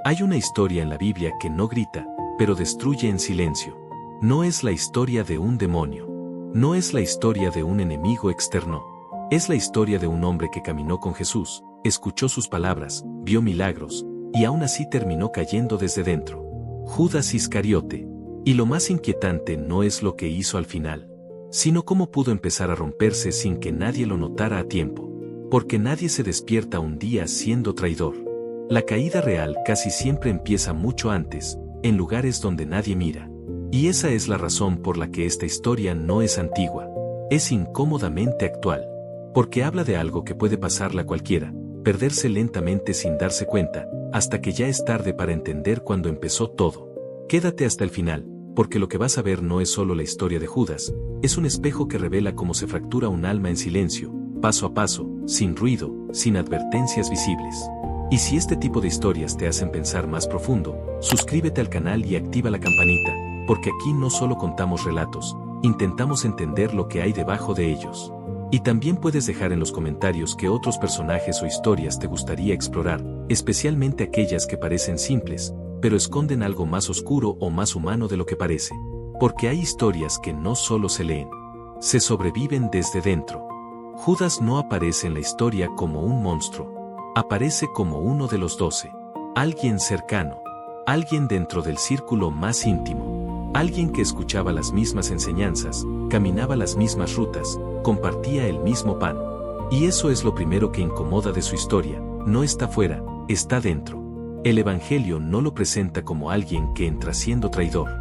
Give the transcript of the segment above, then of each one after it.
Hay una historia en la Biblia que no grita, pero destruye en silencio. No es la historia de un demonio. No es la historia de un enemigo externo. Es la historia de un hombre que caminó con Jesús, escuchó sus palabras, vio milagros, y aún así terminó cayendo desde dentro. Judas Iscariote. Y lo más inquietante no es lo que hizo al final, sino cómo pudo empezar a romperse sin que nadie lo notara a tiempo. Porque nadie se despierta un día siendo traidor. La caída real casi siempre empieza mucho antes, en lugares donde nadie mira. Y esa es la razón por la que esta historia no es antigua. Es incómodamente actual. Porque habla de algo que puede pasarle a cualquiera, perderse lentamente sin darse cuenta, hasta que ya es tarde para entender cuándo empezó todo. Quédate hasta el final, porque lo que vas a ver no es solo la historia de Judas, es un espejo que revela cómo se fractura un alma en silencio, paso a paso, sin ruido, sin advertencias visibles. Y si este tipo de historias te hacen pensar más profundo, suscríbete al canal y activa la campanita, porque aquí no solo contamos relatos, intentamos entender lo que hay debajo de ellos. Y también puedes dejar en los comentarios qué otros personajes o historias te gustaría explorar, especialmente aquellas que parecen simples, pero esconden algo más oscuro o más humano de lo que parece. Porque hay historias que no solo se leen, se sobreviven desde dentro. Judas no aparece en la historia como un monstruo. Aparece como uno de los 12. Alguien cercano. Alguien dentro del círculo más íntimo. Alguien que escuchaba las mismas enseñanzas, caminaba las mismas rutas, compartía el mismo pan. Y eso es lo primero que incomoda de su historia. No está fuera, está dentro. El Evangelio no lo presenta como alguien que entra siendo traidor.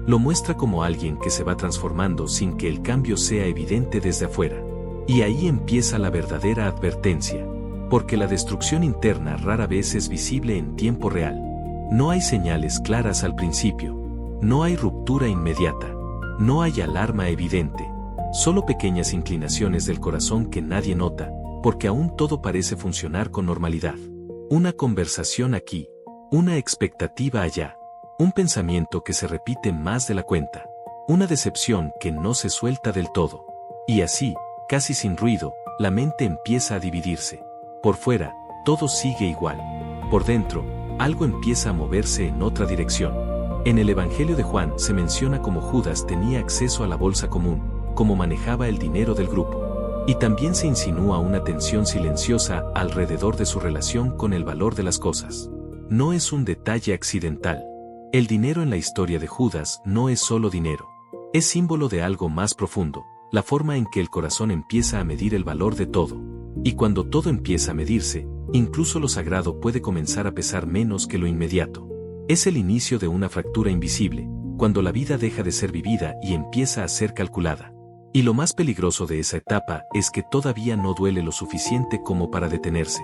Lo muestra como alguien que se va transformando sin que el cambio sea evidente desde afuera. Y ahí empieza la verdadera advertencia. Porque la destrucción interna rara vez es visible en tiempo real. No hay señales claras al principio. No hay ruptura inmediata. No hay alarma evidente. Solo pequeñas inclinaciones del corazón que nadie nota, porque aún todo parece funcionar con normalidad. Una conversación aquí. Una expectativa allá. Un pensamiento que se repite más de la cuenta. Una decepción que no se suelta del todo. Y así, casi sin ruido, la mente empieza a dividirse. Por fuera, todo sigue igual. Por dentro, algo empieza a moverse en otra dirección. En el Evangelio de Juan se menciona cómo Judas tenía acceso a la bolsa común, cómo manejaba el dinero del grupo. Y también se insinúa una tensión silenciosa alrededor de su relación con el valor de las cosas. No es un detalle accidental. El dinero en la historia de Judas no es solo dinero. Es símbolo de algo más profundo, la forma en que el corazón empieza a medir el valor de todo. Y cuando todo empieza a medirse, incluso lo sagrado puede comenzar a pesar menos que lo inmediato. Es el inicio de una fractura invisible, cuando la vida deja de ser vivida y empieza a ser calculada. Y lo más peligroso de esa etapa es que todavía no duele lo suficiente como para detenerse.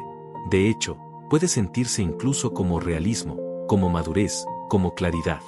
De hecho, puede sentirse incluso como realismo, como madurez, como claridad.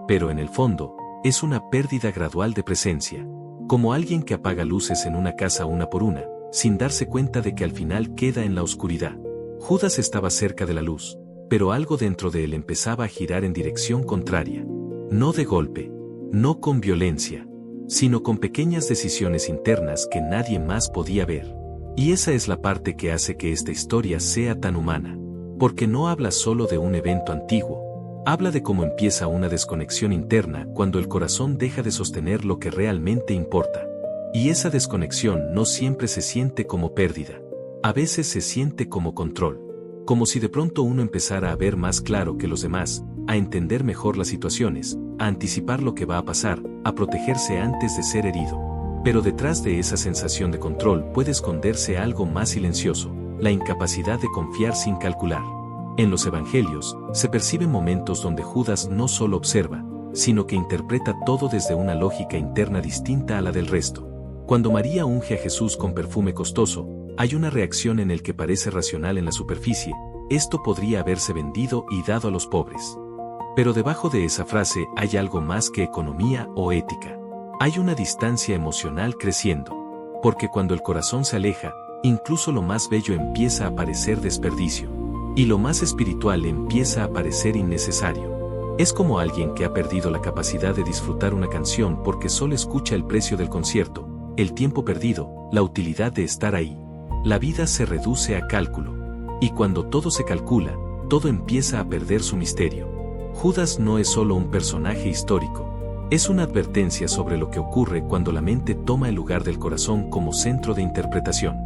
Pero en el fondo, es una pérdida gradual de presencia. Como alguien que apaga luces en una casa una por una, sin darse cuenta de que al final queda en la oscuridad. Judas estaba cerca de la luz, pero algo dentro de él empezaba a girar en dirección contraria. No de golpe, no con violencia, sino con pequeñas decisiones internas que nadie más podía ver. Y esa es la parte que hace que esta historia sea tan humana. Porque no habla solo de un evento antiguo, habla de cómo empieza una desconexión interna cuando el corazón deja de sostener lo que realmente importa. Y esa desconexión no siempre se siente como pérdida. A veces se siente como control. Como si de pronto uno empezara a ver más claro que los demás, a entender mejor las situaciones, a anticipar lo que va a pasar, a protegerse antes de ser herido. Pero detrás de esa sensación de control puede esconderse algo más silencioso, la incapacidad de confiar sin calcular. En los evangelios, se perciben momentos donde Judas no solo observa, sino que interpreta todo desde una lógica interna distinta a la del resto. Cuando María unge a Jesús con perfume costoso, hay una reacción en el que parece racional en la superficie: esto podría haberse vendido y dado a los pobres. Pero debajo de esa frase hay algo más que economía o ética. Hay una distancia emocional creciendo. Porque cuando el corazón se aleja, incluso lo más bello empieza a parecer desperdicio. Y lo más espiritual empieza a parecer innecesario. Es como alguien que ha perdido la capacidad de disfrutar una canción porque solo escucha el precio del concierto, el tiempo perdido, la utilidad de estar ahí. La vida se reduce a cálculo. Y cuando todo se calcula, todo empieza a perder su misterio. Judas no es solo un personaje histórico, es una advertencia sobre lo que ocurre cuando la mente toma el lugar del corazón como centro de interpretación.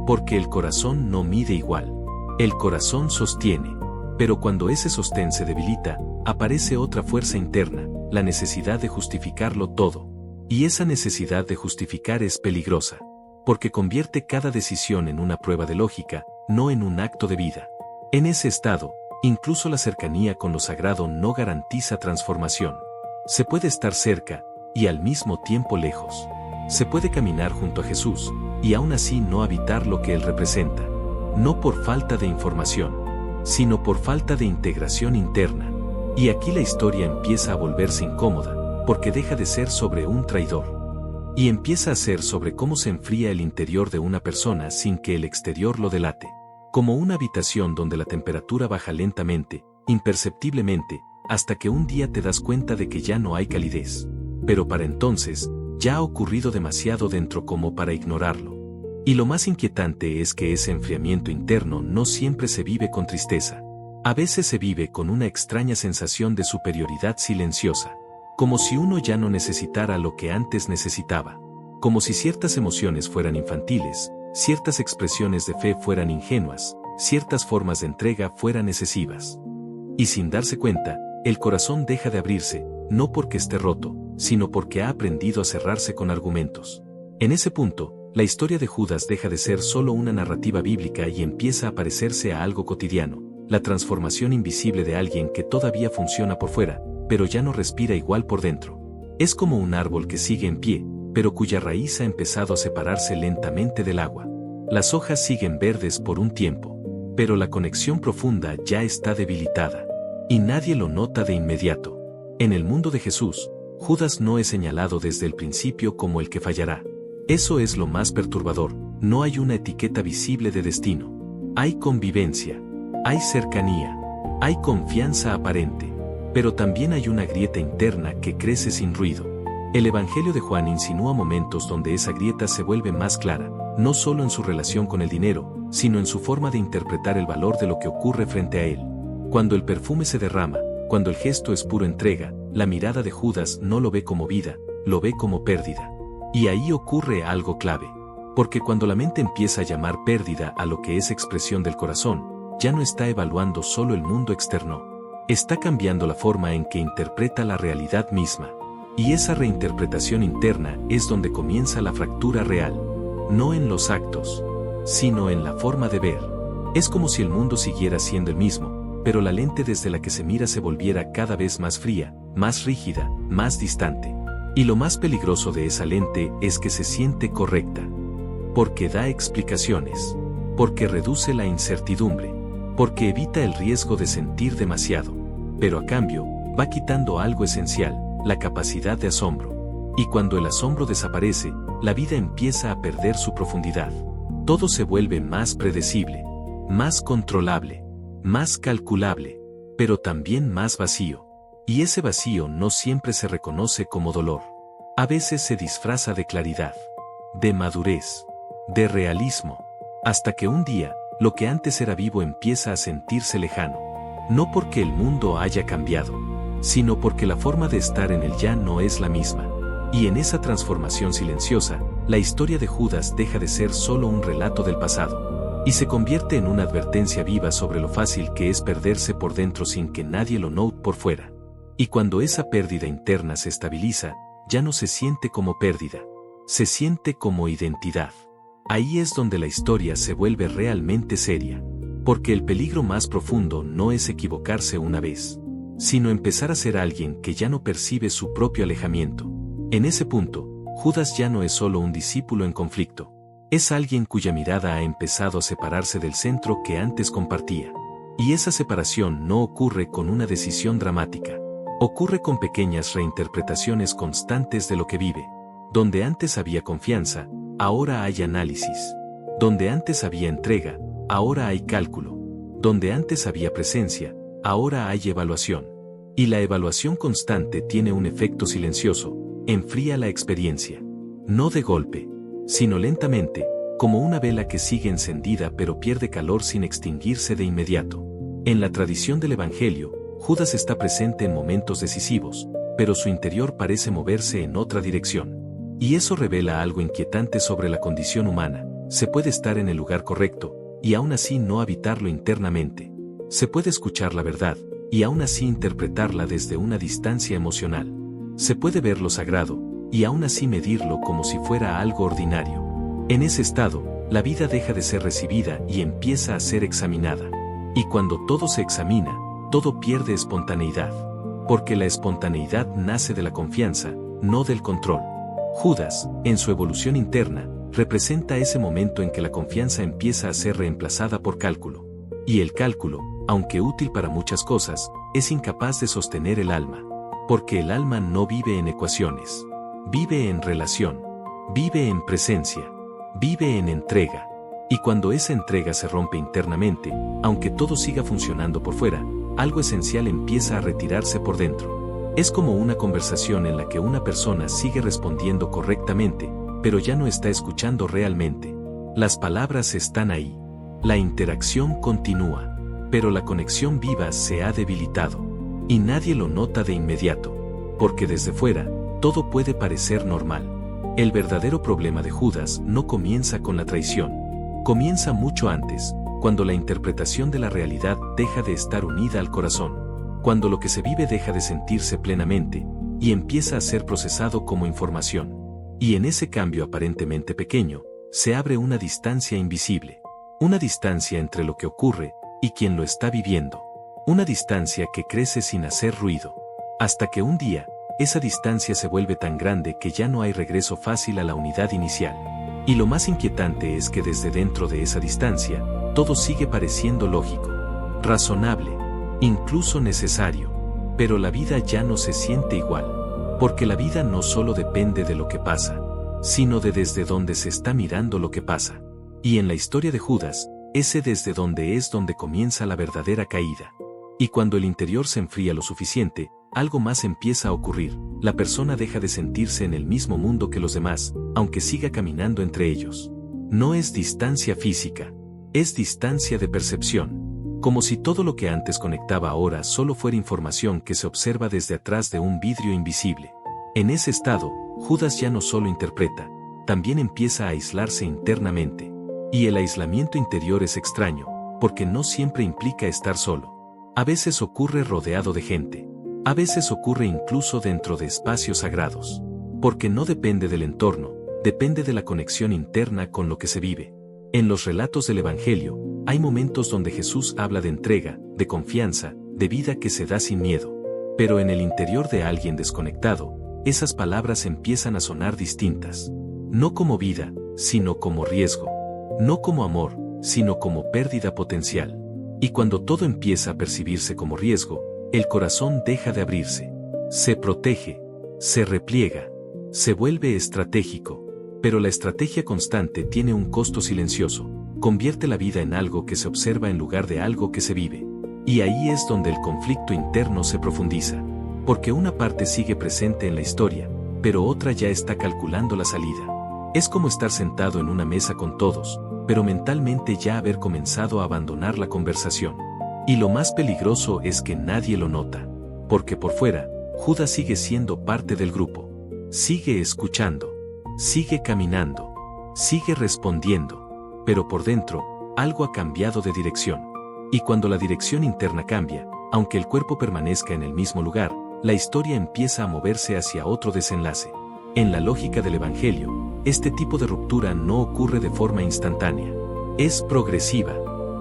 Porque el corazón no mide igual. El corazón sostiene, pero cuando ese sostén se debilita, aparece otra fuerza interna, la necesidad de justificarlo todo. Y esa necesidad de justificar es peligrosa, porque convierte cada decisión en una prueba de lógica, no en un acto de vida. En ese estado, incluso la cercanía con lo sagrado no garantiza transformación. Se puede estar cerca, y al mismo tiempo lejos. Se puede caminar junto a Jesús, y aún así no habitar lo que Él representa. No por falta de información, sino por falta de integración interna. Y aquí la historia empieza a volverse incómoda, porque deja de ser sobre un traidor. Y empieza a ser sobre cómo se enfría el interior de una persona sin que el exterior lo delate. Como una habitación donde la temperatura baja lentamente, imperceptiblemente, hasta que un día te das cuenta de que ya no hay calidez. Pero para entonces, ya ha ocurrido demasiado dentro como para ignorarlo. Y lo más inquietante es que ese enfriamiento interno no siempre se vive con tristeza. A veces se vive con una extraña sensación de superioridad silenciosa. Como si uno ya no necesitara lo que antes necesitaba. Como si ciertas emociones fueran infantiles, ciertas expresiones de fe fueran ingenuas, ciertas formas de entrega fueran excesivas. Y sin darse cuenta, el corazón deja de abrirse, no porque esté roto, sino porque ha aprendido a cerrarse con argumentos. En ese punto, la historia de Judas deja de ser solo una narrativa bíblica y empieza a parecerse a algo cotidiano, la transformación invisible de alguien que todavía funciona por fuera, pero ya no respira igual por dentro. Es como un árbol que sigue en pie, pero cuya raíz ha empezado a separarse lentamente del agua. Las hojas siguen verdes por un tiempo, pero la conexión profunda ya está debilitada. Y nadie lo nota de inmediato. En el mundo de Jesús, Judas no es señalado desde el principio como el que fallará. Eso es lo más perturbador, no hay una etiqueta visible de destino. Hay convivencia, hay cercanía, hay confianza aparente, pero también hay una grieta interna que crece sin ruido. El Evangelio de Juan insinúa momentos donde esa grieta se vuelve más clara, no solo en su relación con el dinero, sino en su forma de interpretar el valor de lo que ocurre frente a él. Cuando el perfume se derrama, cuando el gesto es puro entrega, la mirada de Judas no lo ve como vida, lo ve como pérdida. Y ahí ocurre algo clave. Porque cuando la mente empieza a llamar pérdida a lo que es expresión del corazón, ya no está evaluando solo el mundo externo. Está cambiando la forma en que interpreta la realidad misma. Y esa reinterpretación interna es donde comienza la fractura real. No en los actos, sino en la forma de ver. Es como si el mundo siguiera siendo el mismo, pero la lente desde la que se mira se volviera cada vez más fría, más rígida, más distante. Y lo más peligroso de esa lente es que se siente correcta. Porque da explicaciones. Porque reduce la incertidumbre. Porque evita el riesgo de sentir demasiado. Pero a cambio, va quitando algo esencial, la capacidad de asombro. Y cuando el asombro desaparece, la vida empieza a perder su profundidad. Todo se vuelve más predecible, más controlable, más calculable, pero también más vacío. Y ese vacío no siempre se reconoce como dolor. A veces se disfraza de claridad, de madurez, de realismo, hasta que un día, lo que antes era vivo empieza a sentirse lejano. No porque el mundo haya cambiado, sino porque la forma de estar en él ya no es la misma. Y en esa transformación silenciosa, la historia de Judas deja de ser solo un relato del pasado, y se convierte en una advertencia viva sobre lo fácil que es perderse por dentro sin que nadie lo note por fuera. Y cuando esa pérdida interna se estabiliza, ya no se siente como pérdida, se siente como identidad. Ahí es donde la historia se vuelve realmente seria. Porque el peligro más profundo no es equivocarse una vez, sino empezar a ser alguien que ya no percibe su propio alejamiento. En ese punto, Judas ya no es solo un discípulo en conflicto. Es alguien cuya mirada ha empezado a separarse del centro que antes compartía. Y esa separación no ocurre con una decisión dramática. Ocurre con pequeñas reinterpretaciones constantes de lo que vive. Donde antes había confianza, ahora hay análisis. Donde antes había entrega, ahora hay cálculo. Donde antes había presencia, ahora hay evaluación. Y la evaluación constante tiene un efecto silencioso, enfría la experiencia. No de golpe, sino lentamente, como una vela que sigue encendida pero pierde calor sin extinguirse de inmediato. En la tradición del Evangelio, Judas está presente en momentos decisivos, pero su interior parece moverse en otra dirección. Y eso revela algo inquietante sobre la condición humana. Se puede estar en el lugar correcto, y aún así no habitarlo internamente. Se puede escuchar la verdad, y aún así interpretarla desde una distancia emocional. Se puede ver lo sagrado, y aún así medirlo como si fuera algo ordinario. En ese estado, la vida deja de ser recibida y empieza a ser examinada. Y cuando todo se examina, todo pierde espontaneidad. Porque la espontaneidad nace de la confianza, no del control. Judas, en su evolución interna, representa ese momento en que la confianza empieza a ser reemplazada por cálculo. Y el cálculo, aunque útil para muchas cosas, es incapaz de sostener el alma. Porque el alma no vive en ecuaciones. Vive en relación. Vive en presencia. Vive en entrega. Y cuando esa entrega se rompe internamente, aunque todo siga funcionando por fuera, algo esencial empieza a retirarse por dentro. Es como una conversación en la que una persona sigue respondiendo correctamente, pero ya no está escuchando realmente. Las palabras están ahí. La interacción continúa, pero la conexión viva se ha debilitado. Y nadie lo nota de inmediato, porque desde fuera, todo puede parecer normal. El verdadero problema de Judas no comienza con la traición. Comienza mucho antes, cuando la interpretación de la realidad deja de estar unida al corazón, cuando lo que se vive deja de sentirse plenamente, y empieza a ser procesado como información. Y en ese cambio aparentemente pequeño, se abre una distancia invisible, una distancia entre lo que ocurre y quien lo está viviendo, una distancia que crece sin hacer ruido, hasta que un día, esa distancia se vuelve tan grande que ya no hay regreso fácil a la unidad inicial. Y lo más inquietante es que desde dentro de esa distancia, todo sigue pareciendo lógico, razonable, incluso necesario. Pero la vida ya no se siente igual, porque la vida no solo depende de lo que pasa, sino de desde donde se está mirando lo que pasa. Y en la historia de Judas, ese desde donde es donde comienza la verdadera caída. Y cuando el interior se enfría lo suficiente, algo más empieza a ocurrir. La persona deja de sentirse en el mismo mundo que los demás, aunque siga caminando entre ellos. No es distancia física, es distancia de percepción. Como si todo lo que antes conectaba ahora solo fuera información que se observa desde atrás de un vidrio invisible. En ese estado, Judas ya no solo interpreta, también empieza a aislarse internamente. Y el aislamiento interior es extraño, porque no siempre implica estar solo. A veces ocurre rodeado de gente. A veces ocurre incluso dentro de espacios sagrados. Porque no depende del entorno, depende de la conexión interna con lo que se vive. En los relatos del Evangelio, hay momentos donde Jesús habla de entrega, de confianza, de vida que se da sin miedo. Pero en el interior de alguien desconectado, esas palabras empiezan a sonar distintas. No como vida, sino como riesgo. No como amor, sino como pérdida potencial. Y cuando todo empieza a percibirse como riesgo, el corazón deja de abrirse. Se protege, se repliega, se vuelve estratégico. Pero la estrategia constante tiene un costo silencioso. Convierte la vida en algo que se observa en lugar de algo que se vive. Y ahí es donde el conflicto interno se profundiza. Porque una parte sigue presente en la historia, pero otra ya está calculando la salida. Es como estar sentado en una mesa con todos, pero mentalmente ya haber comenzado a abandonar la conversación. Y lo más peligroso es que nadie lo nota. Porque por fuera, Judas sigue siendo parte del grupo. Sigue escuchando. Sigue caminando. Sigue respondiendo. Pero por dentro, algo ha cambiado de dirección. Y cuando la dirección interna cambia, aunque el cuerpo permanezca en el mismo lugar, la historia empieza a moverse hacia otro desenlace. En la lógica del Evangelio, este tipo de ruptura no ocurre de forma instantánea. Es progresiva.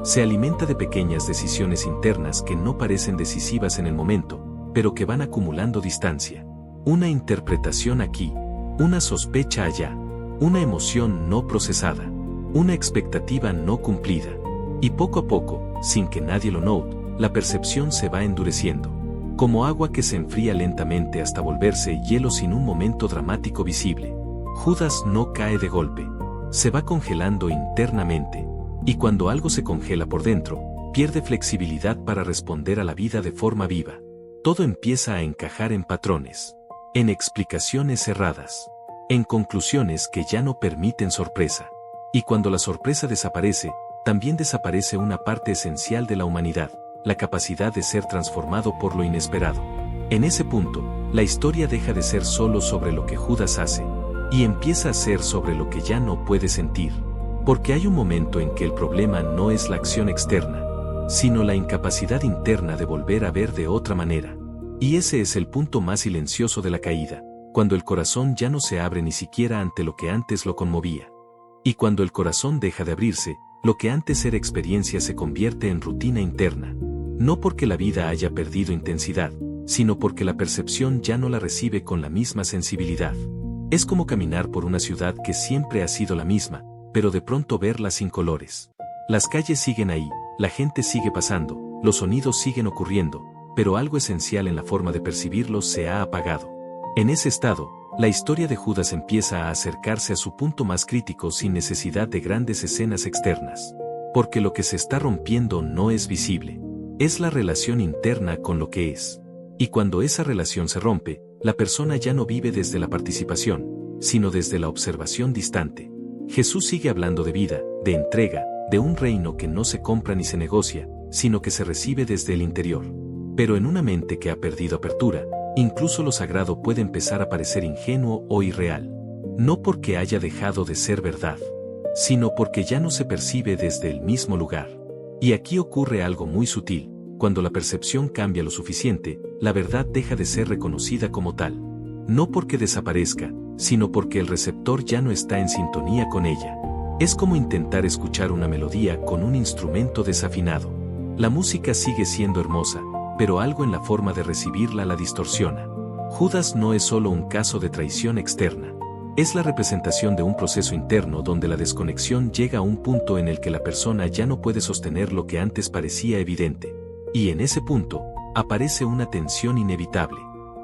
Se alimenta de pequeñas decisiones internas que no parecen decisivas en el momento, pero que van acumulando distancia. Una interpretación aquí, una sospecha allá, una emoción no procesada, una expectativa no cumplida. Y poco a poco, sin que nadie lo note, la percepción se va endureciendo. Como agua que se enfría lentamente hasta volverse hielo sin un momento dramático visible. Judas no cae de golpe. Se va congelando internamente. Y cuando algo se congela por dentro, pierde flexibilidad para responder a la vida de forma viva. Todo empieza a encajar en patrones, en explicaciones cerradas, en conclusiones que ya no permiten sorpresa. Y cuando la sorpresa desaparece, también desaparece una parte esencial de la humanidad, la capacidad de ser transformado por lo inesperado. En ese punto, la historia deja de ser solo sobre lo que Judas hace, y empieza a ser sobre lo que ya no puede sentir. Porque hay un momento en que el problema no es la acción externa, sino la incapacidad interna de volver a ver de otra manera. Y ese es el punto más silencioso de la caída, cuando el corazón ya no se abre ni siquiera ante lo que antes lo conmovía. Y cuando el corazón deja de abrirse, lo que antes era experiencia se convierte en rutina interna. No porque la vida haya perdido intensidad, sino porque la percepción ya no la recibe con la misma sensibilidad. Es como caminar por una ciudad que siempre ha sido la misma, pero de pronto verla sin colores. Las calles siguen ahí, la gente sigue pasando, los sonidos siguen ocurriendo, pero algo esencial en la forma de percibirlos se ha apagado. En ese estado, la historia de Judas empieza a acercarse a su punto más crítico sin necesidad de grandes escenas externas. Porque lo que se está rompiendo no es visible. Es la relación interna con lo que es. Y cuando esa relación se rompe, la persona ya no vive desde la participación, sino desde la observación distante. Jesús sigue hablando de vida, de entrega, de un reino que no se compra ni se negocia, sino que se recibe desde el interior. Pero en una mente que ha perdido apertura, incluso lo sagrado puede empezar a parecer ingenuo o irreal. No porque haya dejado de ser verdad, sino porque ya no se percibe desde el mismo lugar. Y aquí ocurre algo muy sutil. Cuando la percepción cambia lo suficiente, la verdad deja de ser reconocida como tal. No porque desaparezca, sino porque el receptor ya no está en sintonía con ella. Es como intentar escuchar una melodía con un instrumento desafinado. La música sigue siendo hermosa, pero algo en la forma de recibirla la distorsiona. Judas no es solo un caso de traición externa. Es la representación de un proceso interno donde la desconexión llega a un punto en el que la persona ya no puede sostener lo que antes parecía evidente. Y en ese punto, aparece una tensión inevitable.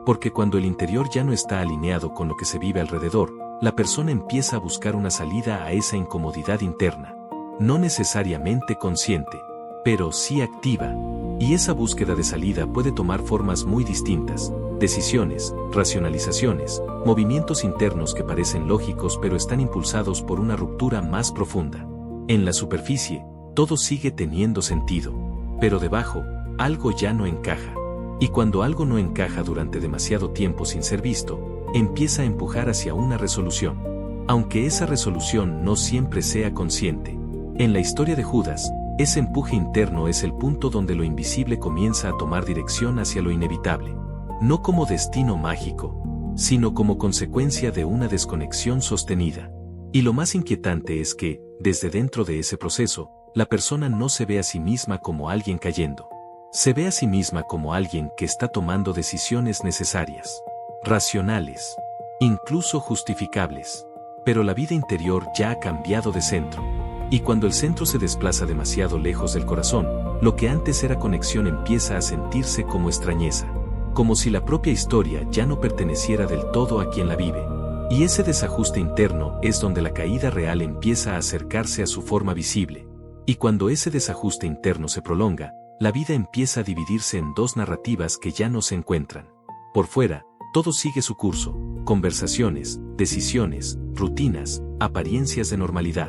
Porque cuando el interior ya no está alineado con lo que se vive alrededor, la persona empieza a buscar una salida a esa incomodidad interna. No necesariamente consciente, pero sí activa. Y esa búsqueda de salida puede tomar formas muy distintas: decisiones, racionalizaciones, movimientos internos que parecen lógicos pero están impulsados por una ruptura más profunda. En la superficie, todo sigue teniendo sentido, pero debajo, algo ya no encaja. Y cuando algo no encaja durante demasiado tiempo sin ser visto, empieza a empujar hacia una resolución. Aunque esa resolución no siempre sea consciente. En la historia de Judas, ese empuje interno es el punto donde lo invisible comienza a tomar dirección hacia lo inevitable. No como destino mágico, sino como consecuencia de una desconexión sostenida. Y lo más inquietante es que, desde dentro de ese proceso, la persona no se ve a sí misma como alguien cayendo. Se ve a sí misma como alguien que está tomando decisiones necesarias, racionales, incluso justificables. Pero la vida interior ya ha cambiado de centro. Y cuando el centro se desplaza demasiado lejos del corazón, lo que antes era conexión empieza a sentirse como extrañeza. Como si la propia historia ya no perteneciera del todo a quien la vive. Y ese desajuste interno es donde la caída real empieza a acercarse a su forma visible. Y cuando ese desajuste interno se prolonga, la vida empieza a dividirse en dos narrativas que ya no se encuentran. Por fuera, todo sigue su curso: conversaciones, decisiones, rutinas, apariencias de normalidad.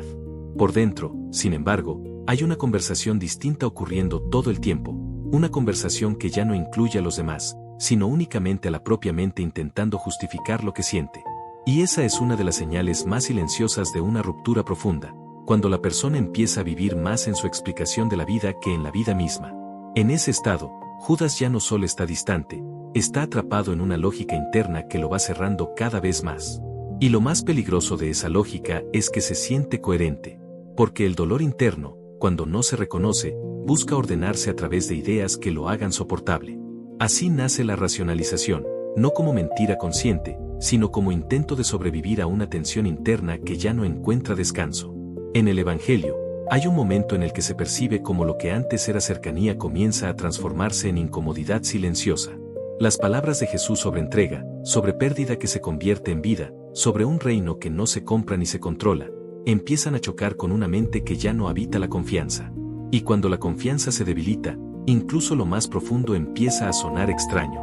Por dentro, sin embargo, hay una conversación distinta ocurriendo todo el tiempo, una conversación que ya no incluye a los demás, sino únicamente a la propia mente intentando justificar lo que siente. Y esa es una de las señales más silenciosas de una ruptura profunda, cuando la persona empieza a vivir más en su explicación de la vida que en la vida misma. En ese estado, Judas ya no solo está distante, está atrapado en una lógica interna que lo va cerrando cada vez más. Y lo más peligroso de esa lógica es que se siente coherente. Porque el dolor interno, cuando no se reconoce, busca ordenarse a través de ideas que lo hagan soportable. Así nace la racionalización, no como mentira consciente, sino como intento de sobrevivir a una tensión interna que ya no encuentra descanso. En el Evangelio, hay un momento en el que se percibe como lo que antes era cercanía comienza a transformarse en incomodidad silenciosa. Las palabras de Jesús sobre entrega, sobre pérdida que se convierte en vida, sobre un reino que no se compra ni se controla, empiezan a chocar con una mente que ya no habita la confianza. Y cuando la confianza se debilita, incluso lo más profundo empieza a sonar extraño.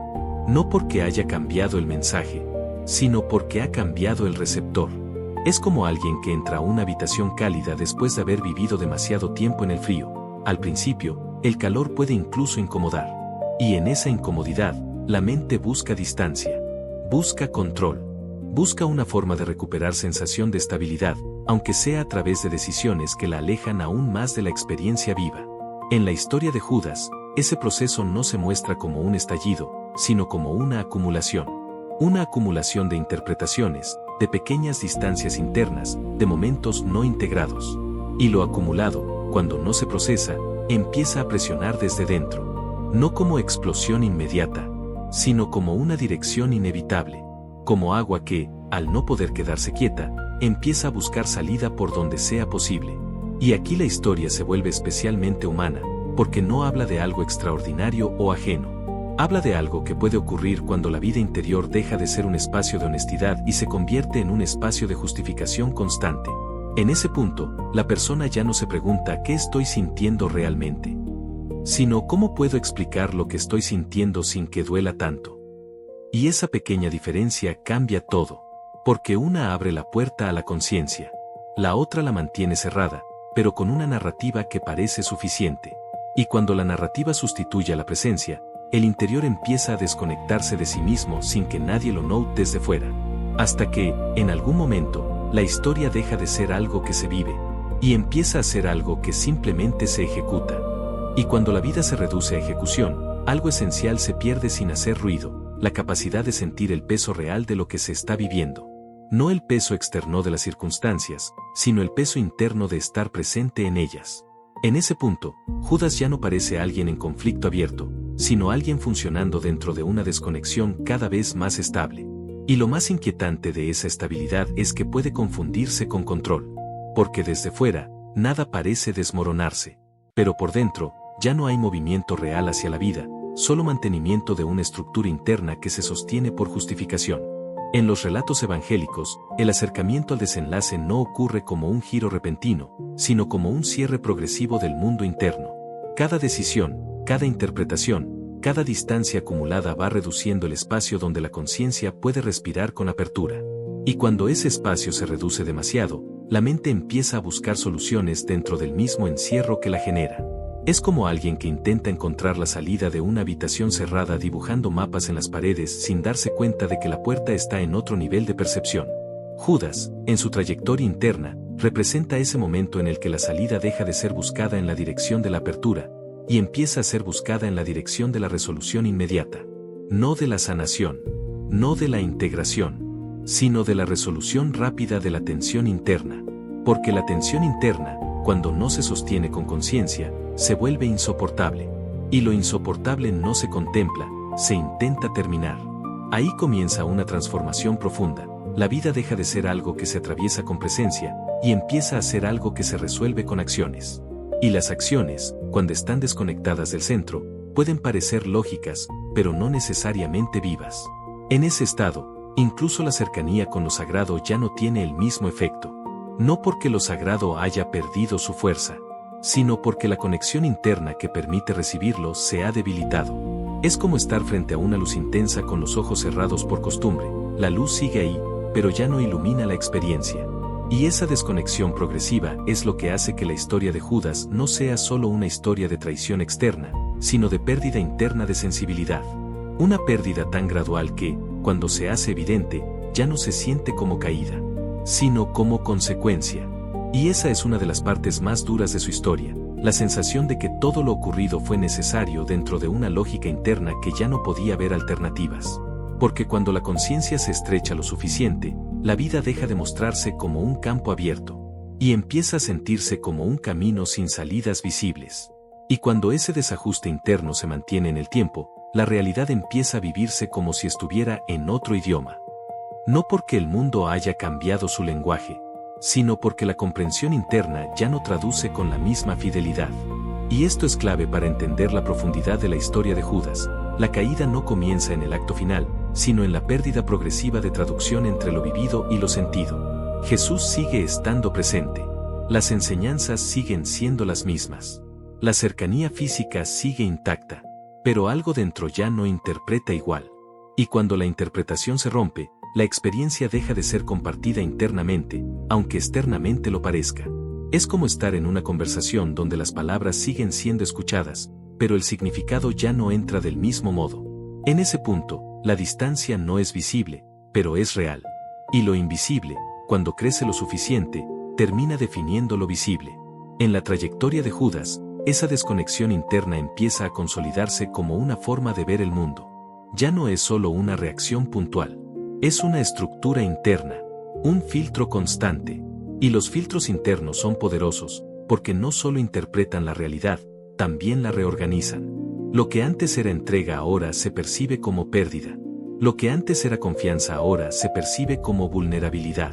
No porque haya cambiado el mensaje, sino porque ha cambiado el receptor. Es como alguien que entra a una habitación cálida después de haber vivido demasiado tiempo en el frío. Al principio, el calor puede incluso incomodar. Y en esa incomodidad, la mente busca distancia. Busca control. Busca una forma de recuperar sensación de estabilidad, aunque sea a través de decisiones que la alejan aún más de la experiencia viva. En la historia de Judas, ese proceso no se muestra como un estallido, sino como una acumulación. Una acumulación de interpretaciones, de pequeñas distancias internas, de momentos no integrados. Y lo acumulado, cuando no se procesa, empieza a presionar desde dentro. No como explosión inmediata, sino como una dirección inevitable. Como agua que, al no poder quedarse quieta, empieza a buscar salida por donde sea posible. Y aquí la historia se vuelve especialmente humana, porque no habla de algo extraordinario o ajeno. Habla de algo que puede ocurrir cuando la vida interior deja de ser un espacio de honestidad y se convierte en un espacio de justificación constante. En ese punto, la persona ya no se pregunta ¿qué estoy sintiendo realmente?, sino ¿cómo puedo explicar lo que estoy sintiendo sin que duela tanto? Y esa pequeña diferencia cambia todo, porque una abre la puerta a la conciencia, la otra la mantiene cerrada, pero con una narrativa que parece suficiente. Y cuando la narrativa sustituye a la presencia, el interior empieza a desconectarse de sí mismo sin que nadie lo note desde fuera. Hasta que, en algún momento, la historia deja de ser algo que se vive, y empieza a ser algo que simplemente se ejecuta. Y cuando la vida se reduce a ejecución, algo esencial se pierde sin hacer ruido, la capacidad de sentir el peso real de lo que se está viviendo. No el peso externo de las circunstancias, sino el peso interno de estar presente en ellas. En ese punto, Judas ya no parece alguien en conflicto abierto, sino alguien funcionando dentro de una desconexión cada vez más estable. Y lo más inquietante de esa estabilidad es que puede confundirse con control. Porque desde fuera, nada parece desmoronarse. Pero por dentro, ya no hay movimiento real hacia la vida, solo mantenimiento de una estructura interna que se sostiene por justificación. En los relatos evangélicos, el acercamiento al desenlace no ocurre como un giro repentino, sino como un cierre progresivo del mundo interno. Cada decisión, cada interpretación, cada distancia acumulada va reduciendo el espacio donde la conciencia puede respirar con apertura. Y cuando ese espacio se reduce demasiado, la mente empieza a buscar soluciones dentro del mismo encierro que la genera. Es como alguien que intenta encontrar la salida de una habitación cerrada dibujando mapas en las paredes sin darse cuenta de que la puerta está en otro nivel de percepción. Judas, en su trayectoria interna, representa ese momento en el que la salida deja de ser buscada en la dirección de la apertura, y empieza a ser buscada en la dirección de la resolución inmediata. No de la sanación, no de la integración, sino de la resolución rápida de la tensión interna. Porque la tensión interna, cuando no se sostiene con conciencia, se vuelve insoportable. Y lo insoportable no se contempla, se intenta terminar. Ahí comienza una transformación profunda. La vida deja de ser algo que se atraviesa con presencia, y empieza a ser algo que se resuelve con acciones. Y las acciones, cuando están desconectadas del centro, pueden parecer lógicas, pero no necesariamente vivas. En ese estado, incluso la cercanía con lo sagrado ya no tiene el mismo efecto. No porque lo sagrado haya perdido su fuerza, sino porque la conexión interna que permite recibirlo se ha debilitado. Es como estar frente a una luz intensa con los ojos cerrados por costumbre. La luz sigue ahí, pero ya no ilumina la experiencia. Y esa desconexión progresiva es lo que hace que la historia de Judas no sea solo una historia de traición externa, sino de pérdida interna de sensibilidad. Una pérdida tan gradual que, cuando se hace evidente, ya no se siente como caída, sino como consecuencia. Y esa es una de las partes más duras de su historia, la sensación de que todo lo ocurrido fue necesario dentro de una lógica interna que ya no podía ver alternativas. Porque cuando la conciencia se estrecha lo suficiente, la vida deja de mostrarse como un campo abierto, y empieza a sentirse como un camino sin salidas visibles. Y cuando ese desajuste interno se mantiene en el tiempo, la realidad empieza a vivirse como si estuviera en otro idioma. No porque el mundo haya cambiado su lenguaje, sino porque la comprensión interna ya no traduce con la misma fidelidad. Y esto es clave para entender la profundidad de la historia de Judas. La caída no comienza en el acto final, sino en la pérdida progresiva de traducción entre lo vivido y lo sentido. Jesús sigue estando presente. Las enseñanzas siguen siendo las mismas. La cercanía física sigue intacta, pero algo dentro ya no interpreta igual. Y cuando la interpretación se rompe, la experiencia deja de ser compartida internamente, aunque externamente lo parezca. Es como estar en una conversación donde las palabras siguen siendo escuchadas, pero el significado ya no entra del mismo modo. En ese punto, la distancia no es visible, pero es real. Y lo invisible, cuando crece lo suficiente, termina definiendo lo visible. En la trayectoria de Judas, esa desconexión interna empieza a consolidarse como una forma de ver el mundo. Ya no es solo una reacción puntual. Es una estructura interna, un filtro constante. Y los filtros internos son poderosos, porque no solo interpretan la realidad, también la reorganizan. Lo que antes era entrega ahora se percibe como pérdida. Lo que antes era confianza ahora se percibe como vulnerabilidad.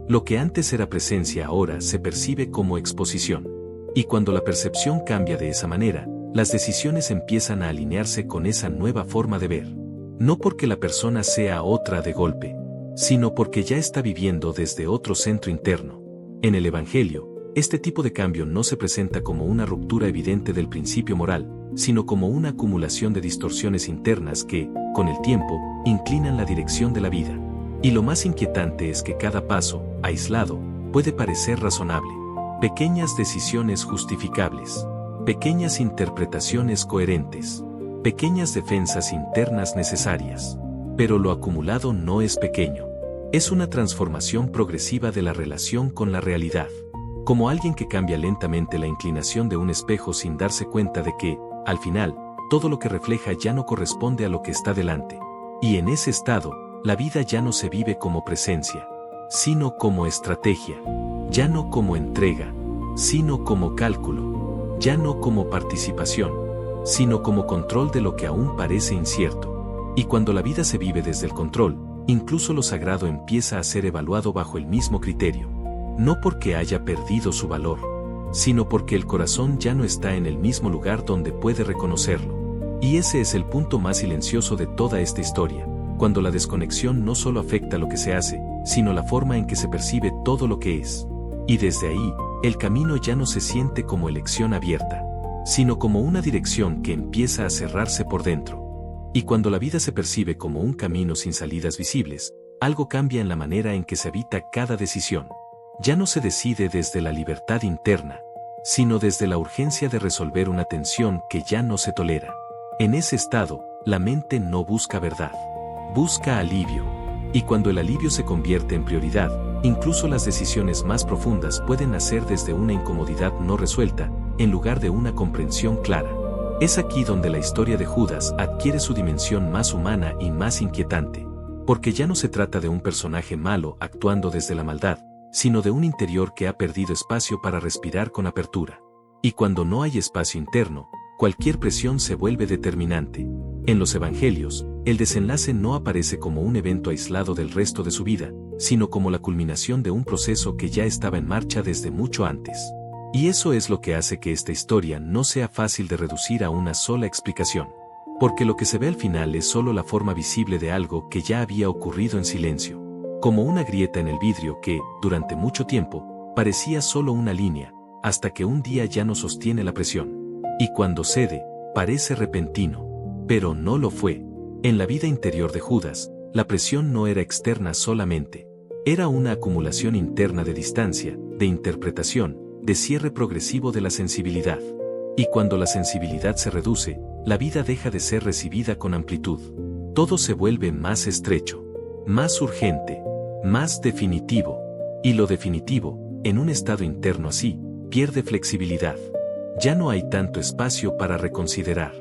Lo que antes era presencia ahora se percibe como exposición. Y cuando la percepción cambia de esa manera, las decisiones empiezan a alinearse con esa nueva forma de ver. No porque la persona sea otra de golpe, sino porque ya está viviendo desde otro centro interno. En el Evangelio, este tipo de cambio no se presenta como una ruptura evidente del principio moral, sino como una acumulación de distorsiones internas que, con el tiempo, inclinan la dirección de la vida. Y lo más inquietante es que cada paso, aislado, puede parecer razonable. Pequeñas decisiones justificables, pequeñas interpretaciones coherentes, pequeñas defensas internas necesarias. Pero lo acumulado no es pequeño. Es una transformación progresiva de la relación con la realidad. Como alguien que cambia lentamente la inclinación de un espejo sin darse cuenta de que, al final, todo lo que refleja ya no corresponde a lo que está delante. Y en ese estado, la vida ya no se vive como presencia, sino como estrategia. Ya no como entrega, sino como cálculo. Ya no como participación, sino como control de lo que aún parece incierto. Y cuando la vida se vive desde el control, incluso lo sagrado empieza a ser evaluado bajo el mismo criterio. No porque haya perdido su valor, sino porque el corazón ya no está en el mismo lugar donde puede reconocerlo. Y ese es el punto más silencioso de toda esta historia, cuando la desconexión no solo afecta lo que se hace, sino la forma en que se percibe todo lo que es. Y desde ahí, el camino ya no se siente como elección abierta, sino como una dirección que empieza a cerrarse por dentro. Y cuando la vida se percibe como un camino sin salidas visibles, algo cambia en la manera en que se habita cada decisión. Ya no se decide desde la libertad interna, sino desde la urgencia de resolver una tensión que ya no se tolera. En ese estado, la mente no busca verdad, busca alivio. Y cuando el alivio se convierte en prioridad, incluso las decisiones más profundas pueden nacer desde una incomodidad no resuelta, en lugar de una comprensión clara. Es aquí donde la historia de Judas adquiere su dimensión más humana y más inquietante, porque ya no se trata de un personaje malo actuando desde la maldad, sino de un interior que ha perdido espacio para respirar con apertura. Y cuando no hay espacio interno, cualquier presión se vuelve determinante. En los evangelios, el desenlace no aparece como un evento aislado del resto de su vida, sino como la culminación de un proceso que ya estaba en marcha desde mucho antes. Y eso es lo que hace que esta historia no sea fácil de reducir a una sola explicación. Porque lo que se ve al final es solo la forma visible de algo que ya había ocurrido en silencio. Como una grieta en el vidrio que, durante mucho tiempo, parecía solo una línea, hasta que un día ya no sostiene la presión. Y cuando cede, parece repentino. Pero no lo fue. En la vida interior de Judas, la presión no era externa solamente. Era una acumulación interna de distancia, de interpretación, de cierre progresivo de la sensibilidad. Y cuando la sensibilidad se reduce, la vida deja de ser recibida con amplitud. Todo se vuelve más estrecho, más urgente, más definitivo. Y lo definitivo, en un estado interno así, pierde flexibilidad. Ya no hay tanto espacio para reconsiderar,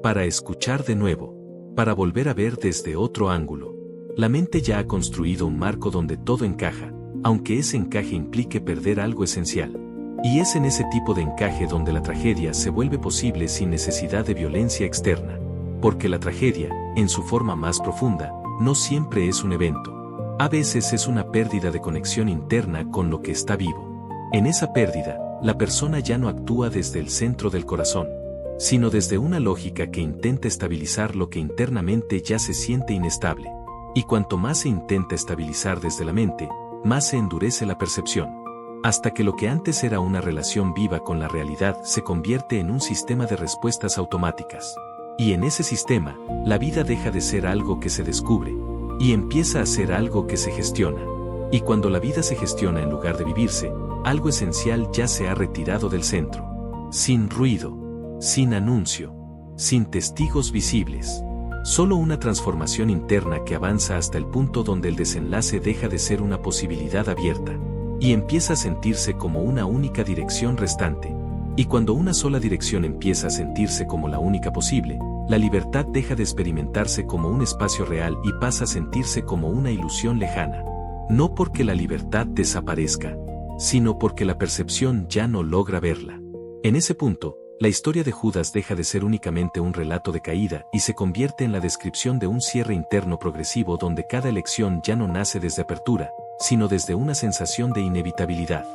para escuchar de nuevo, para volver a ver desde otro ángulo. La mente ya ha construido un marco donde todo encaja, aunque ese encaje implique perder algo esencial. Y es en ese tipo de encaje donde la tragedia se vuelve posible sin necesidad de violencia externa. Porque la tragedia, en su forma más profunda, no siempre es un evento. A veces es una pérdida de conexión interna con lo que está vivo. En esa pérdida, la persona ya no actúa desde el centro del corazón, sino desde una lógica que intenta estabilizar lo que internamente ya se siente inestable. Y cuanto más se intenta estabilizar desde la mente, más se endurece la percepción. Hasta que lo que antes era una relación viva con la realidad se convierte en un sistema de respuestas automáticas. Y en ese sistema, la vida deja de ser algo que se descubre, y empieza a ser algo que se gestiona. Y cuando la vida se gestiona en lugar de vivirse, algo esencial ya se ha retirado del centro. Sin ruido, sin anuncio, sin testigos visibles. Solo una transformación interna que avanza hasta el punto donde el desenlace deja de ser una posibilidad abierta y empieza a sentirse como una única dirección restante. Y cuando una sola dirección empieza a sentirse como la única posible, la libertad deja de experimentarse como un espacio real y pasa a sentirse como una ilusión lejana. No porque la libertad desaparezca, sino porque la percepción ya no logra verla. En ese punto, la historia de Judas deja de ser únicamente un relato de caída y se convierte en la descripción de un cierre interno progresivo donde cada elección ya no nace desde apertura, sino desde una sensación de inevitabilidad.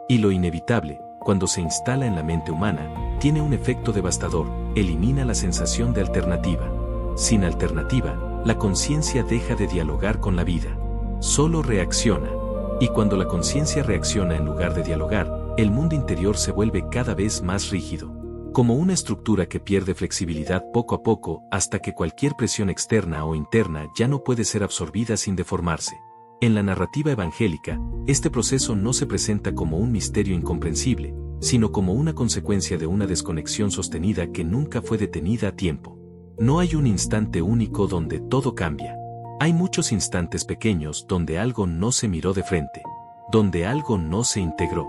Y lo inevitable, cuando se instala en la mente humana, tiene un efecto devastador, elimina la sensación de alternativa. Sin alternativa, la conciencia deja de dialogar con la vida. Solo reacciona. Y cuando la conciencia reacciona en lugar de dialogar, el mundo interior se vuelve cada vez más rígido. Como una estructura que pierde flexibilidad poco a poco hasta que cualquier presión externa o interna ya no puede ser absorbida sin deformarse. En la narrativa evangélica, este proceso no se presenta como un misterio incomprensible, sino como una consecuencia de una desconexión sostenida que nunca fue detenida a tiempo. No hay un instante único donde todo cambia. Hay muchos instantes pequeños donde algo no se miró de frente, donde algo no se integró,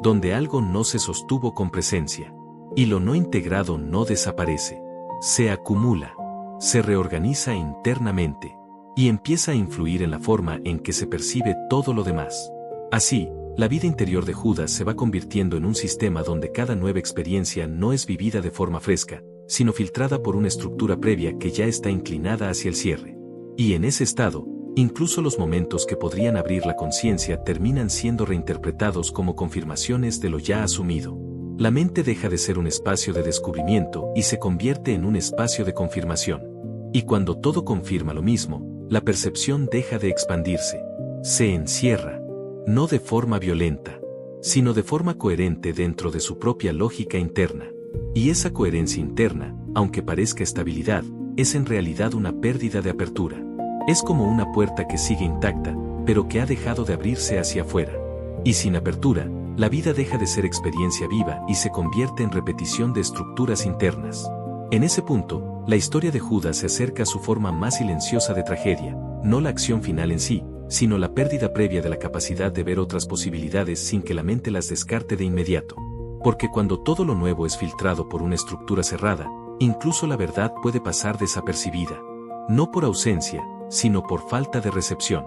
donde algo no se sostuvo con presencia. Y lo no integrado no desaparece, se acumula, se reorganiza internamente, y empieza a influir en la forma en que se percibe todo lo demás. Así, la vida interior de Judas se va convirtiendo en un sistema donde cada nueva experiencia no es vivida de forma fresca, sino filtrada por una estructura previa que ya está inclinada hacia el cierre. Y en ese estado, incluso los momentos que podrían abrir la conciencia terminan siendo reinterpretados como confirmaciones de lo ya asumido. La mente deja de ser un espacio de descubrimiento y se convierte en un espacio de confirmación. Y cuando todo confirma lo mismo, la percepción deja de expandirse. Se encierra, no de forma violenta, sino de forma coherente dentro de su propia lógica interna. Y esa coherencia interna, aunque parezca estabilidad, es en realidad una pérdida de apertura. Es como una puerta que sigue intacta, pero que ha dejado de abrirse hacia afuera. Y sin apertura, la vida deja de ser experiencia viva y se convierte en repetición de estructuras internas. En ese punto, la historia de Judas se acerca a su forma más silenciosa de tragedia, no la acción final en sí, sino la pérdida previa de la capacidad de ver otras posibilidades sin que la mente las descarte de inmediato. Porque cuando todo lo nuevo es filtrado por una estructura cerrada, incluso la verdad puede pasar desapercibida. No por ausencia, sino por falta de recepción.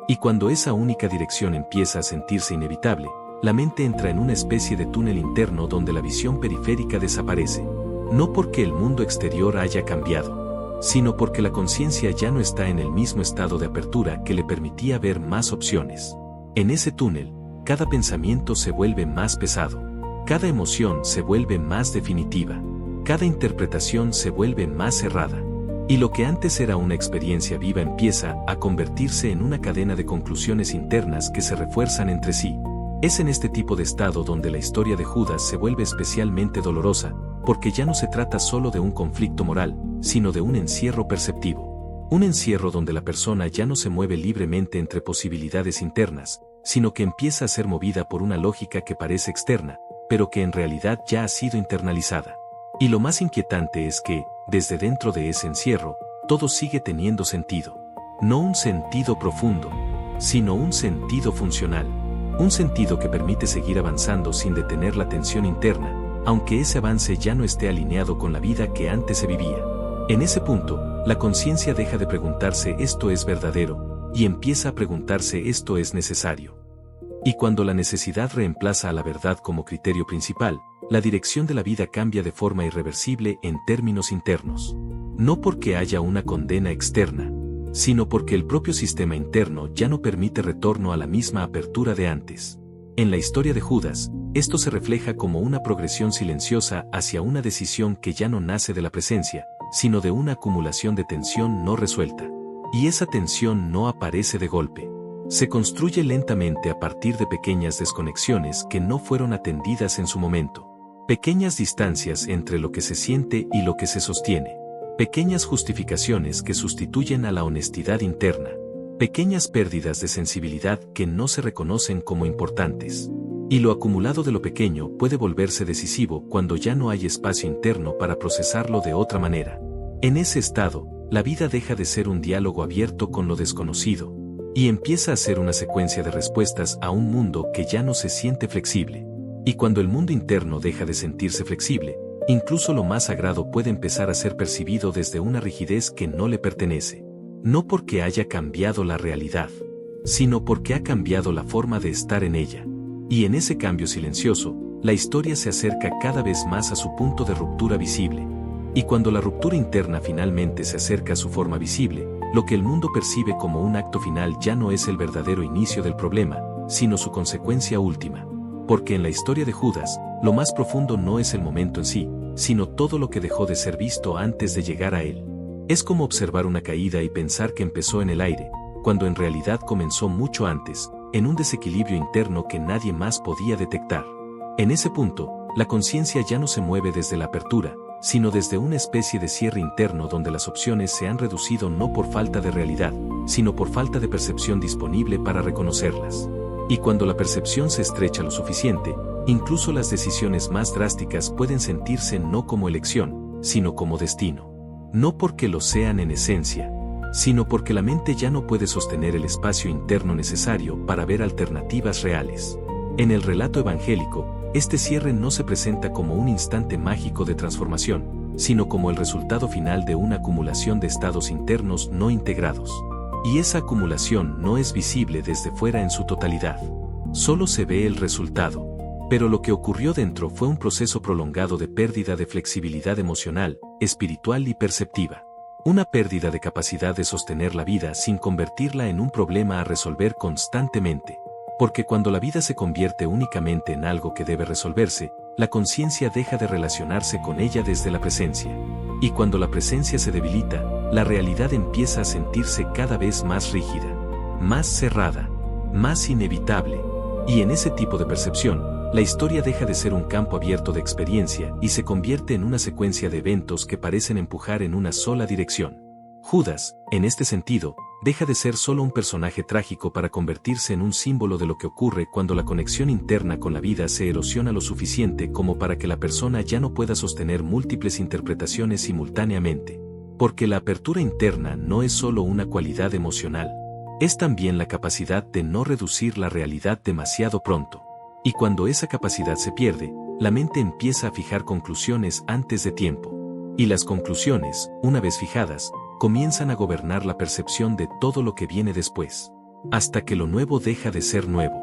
Y cuando esa única dirección empieza a sentirse inevitable, la mente entra en una especie de túnel interno donde la visión periférica desaparece. No porque el mundo exterior haya cambiado, sino porque la conciencia ya no está en el mismo estado de apertura que le permitía ver más opciones. En ese túnel, cada pensamiento se vuelve más pesado, cada emoción se vuelve más definitiva, cada interpretación se vuelve más cerrada. Y lo que antes era una experiencia viva empieza a convertirse en una cadena de conclusiones internas que se refuerzan entre sí. Es en este tipo de estado donde la historia de Judas se vuelve especialmente dolorosa, porque ya no se trata solo de un conflicto moral, sino de un encierro perceptivo. Un encierro donde la persona ya no se mueve libremente entre posibilidades internas, sino que empieza a ser movida por una lógica que parece externa, pero que en realidad ya ha sido internalizada. Y lo más inquietante es que, desde dentro de ese encierro, todo sigue teniendo sentido. No un sentido profundo, sino un sentido funcional. Un sentido que permite seguir avanzando sin detener la tensión interna, aunque ese avance ya no esté alineado con la vida que antes se vivía. En ese punto, la conciencia deja de preguntarse ¿esto es verdadero? Y empieza a preguntarse ¿esto es necesario? Y cuando la necesidad reemplaza a la verdad como criterio principal, la dirección de la vida cambia de forma irreversible en términos internos. No porque haya una condena externa, sino porque el propio sistema interno ya no permite retorno a la misma apertura de antes. En la historia de Judas, esto se refleja como una progresión silenciosa hacia una decisión que ya no nace de la presencia, sino de una acumulación de tensión no resuelta. Y esa tensión no aparece de golpe. Se construye lentamente a partir de pequeñas desconexiones que no fueron atendidas en su momento. Pequeñas distancias entre lo que se siente y lo que se sostiene. Pequeñas justificaciones que sustituyen a la honestidad interna. Pequeñas pérdidas de sensibilidad que no se reconocen como importantes. Y lo acumulado de lo pequeño puede volverse decisivo cuando ya no hay espacio interno para procesarlo de otra manera. En ese estado, la vida deja de ser un diálogo abierto con lo desconocido, y empieza a ser una secuencia de respuestas a un mundo que ya no se siente flexible. Y cuando el mundo interno deja de sentirse flexible, incluso lo más sagrado puede empezar a ser percibido desde una rigidez que no le pertenece. No porque haya cambiado la realidad, sino porque ha cambiado la forma de estar en ella. Y en ese cambio silencioso, la historia se acerca cada vez más a su punto de ruptura visible. Y cuando la ruptura interna finalmente se acerca a su forma visible, lo que el mundo percibe como un acto final ya no es el verdadero inicio del problema, sino su consecuencia última. Porque en la historia de Judas, lo más profundo no es el momento en sí, sino todo lo que dejó de ser visto antes de llegar a él. Es como observar una caída y pensar que empezó en el aire, cuando en realidad comenzó mucho antes, en un desequilibrio interno que nadie más podía detectar. En ese punto, la conciencia ya no se mueve desde la apertura, sino desde una especie de cierre interno donde las opciones se han reducido no por falta de realidad, sino por falta de percepción disponible para reconocerlas. Y cuando la percepción se estrecha lo suficiente, incluso las decisiones más drásticas pueden sentirse no como elección, sino como destino. No porque lo sean en esencia, sino porque la mente ya no puede sostener el espacio interno necesario para ver alternativas reales. En el relato evangélico, este cierre no se presenta como un instante mágico de transformación, sino como el resultado final de una acumulación de estados internos no integrados. Y esa acumulación no es visible desde fuera en su totalidad. Solo se ve el resultado. Pero lo que ocurrió dentro fue un proceso prolongado de pérdida de flexibilidad emocional, espiritual y perceptiva. Una pérdida de capacidad de sostener la vida sin convertirla en un problema a resolver constantemente. Porque cuando la vida se convierte únicamente en algo que debe resolverse, la conciencia deja de relacionarse con ella desde la presencia. Y cuando la presencia se debilita, la realidad empieza a sentirse cada vez más rígida, más cerrada, más inevitable. Y en ese tipo de percepción, la historia deja de ser un campo abierto de experiencia y se convierte en una secuencia de eventos que parecen empujar en una sola dirección. Judas, en este sentido, deja de ser solo un personaje trágico para convertirse en un símbolo de lo que ocurre cuando la conexión interna con la vida se erosiona lo suficiente como para que la persona ya no pueda sostener múltiples interpretaciones simultáneamente. Porque la apertura interna no es solo una cualidad emocional, es también la capacidad de no reducir la realidad demasiado pronto. Y cuando esa capacidad se pierde, la mente empieza a fijar conclusiones antes de tiempo. Y las conclusiones, una vez fijadas, comienzan a gobernar la percepción de todo lo que viene después. Hasta que lo nuevo deja de ser nuevo.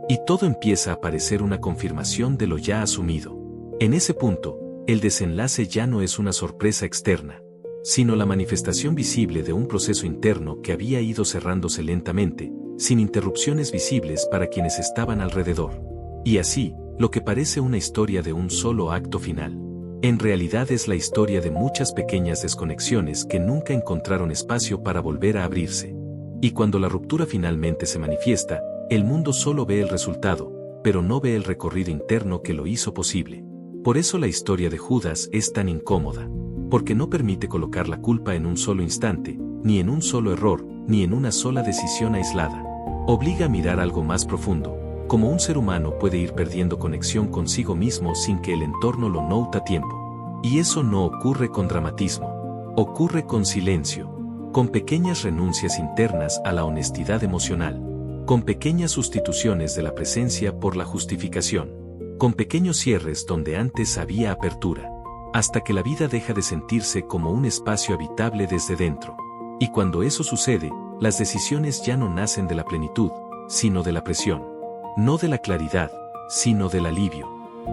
Y todo empieza a parecer una confirmación de lo ya asumido. En ese punto, el desenlace ya no es una sorpresa externa, sino la manifestación visible de un proceso interno que había ido cerrándose lentamente, sin interrupciones visibles para quienes estaban alrededor. Y así, lo que parece una historia de un solo acto final, en realidad es la historia de muchas pequeñas desconexiones que nunca encontraron espacio para volver a abrirse. Y cuando la ruptura finalmente se manifiesta, el mundo solo ve el resultado, pero no ve el recorrido interno que lo hizo posible. Por eso la historia de Judas es tan incómoda, porque no permite colocar la culpa en un solo instante, ni en un solo error, ni en una sola decisión aislada. Obliga a mirar algo más profundo. Como un ser humano puede ir perdiendo conexión consigo mismo sin que el entorno lo note a tiempo. Y eso no ocurre con dramatismo. Ocurre con silencio. Con pequeñas renuncias internas a la honestidad emocional. Con pequeñas sustituciones de la presencia por la justificación. Con pequeños cierres donde antes había apertura. Hasta que la vida deja de sentirse como un espacio habitable desde dentro. Y cuando eso sucede, las decisiones ya no nacen de la plenitud, sino de la presión. No de la claridad, sino del alivio.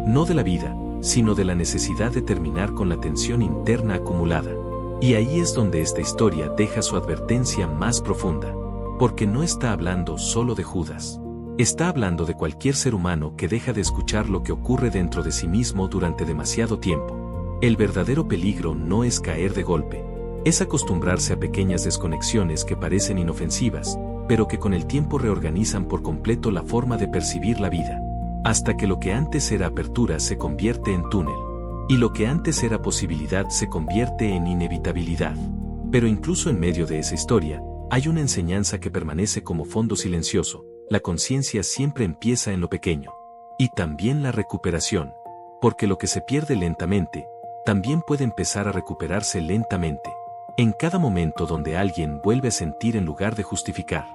No de la vida, sino de la necesidad de terminar con la tensión interna acumulada. Y ahí es donde esta historia deja su advertencia más profunda. Porque no está hablando solo de Judas. Está hablando de cualquier ser humano que deja de escuchar lo que ocurre dentro de sí mismo durante demasiado tiempo. El verdadero peligro no es caer de golpe. Es acostumbrarse a pequeñas desconexiones que parecen inofensivas, pero que con el tiempo reorganizan por completo la forma de percibir la vida. Hasta que lo que antes era apertura se convierte en túnel. Y lo que antes era posibilidad se convierte en inevitabilidad. Pero incluso en medio de esa historia, hay una enseñanza que permanece como fondo silencioso: la conciencia siempre empieza en lo pequeño. Y también la recuperación. Porque lo que se pierde lentamente, también puede empezar a recuperarse lentamente. En cada momento donde alguien vuelve a sentir en lugar de justificar.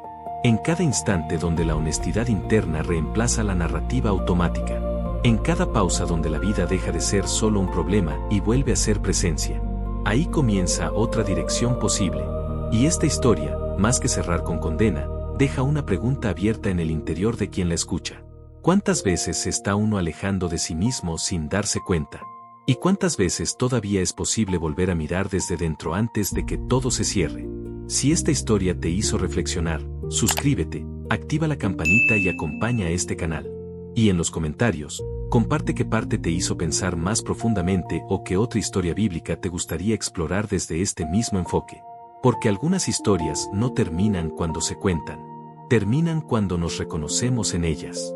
En cada instante donde la honestidad interna reemplaza la narrativa automática. En cada pausa donde la vida deja de ser solo un problema y vuelve a ser presencia. Ahí comienza otra dirección posible. Y esta historia, más que cerrar con condena, deja una pregunta abierta en el interior de quien la escucha. ¿Cuántas veces se está uno alejando de sí mismo sin darse cuenta? ¿Y cuántas veces todavía es posible volver a mirar desde dentro antes de que todo se cierre? Si esta historia te hizo reflexionar, suscríbete, activa la campanita y acompaña a este canal. Y en los comentarios, comparte qué parte te hizo pensar más profundamente o qué otra historia bíblica te gustaría explorar desde este mismo enfoque. Porque algunas historias no terminan cuando se cuentan, terminan cuando nos reconocemos en ellas.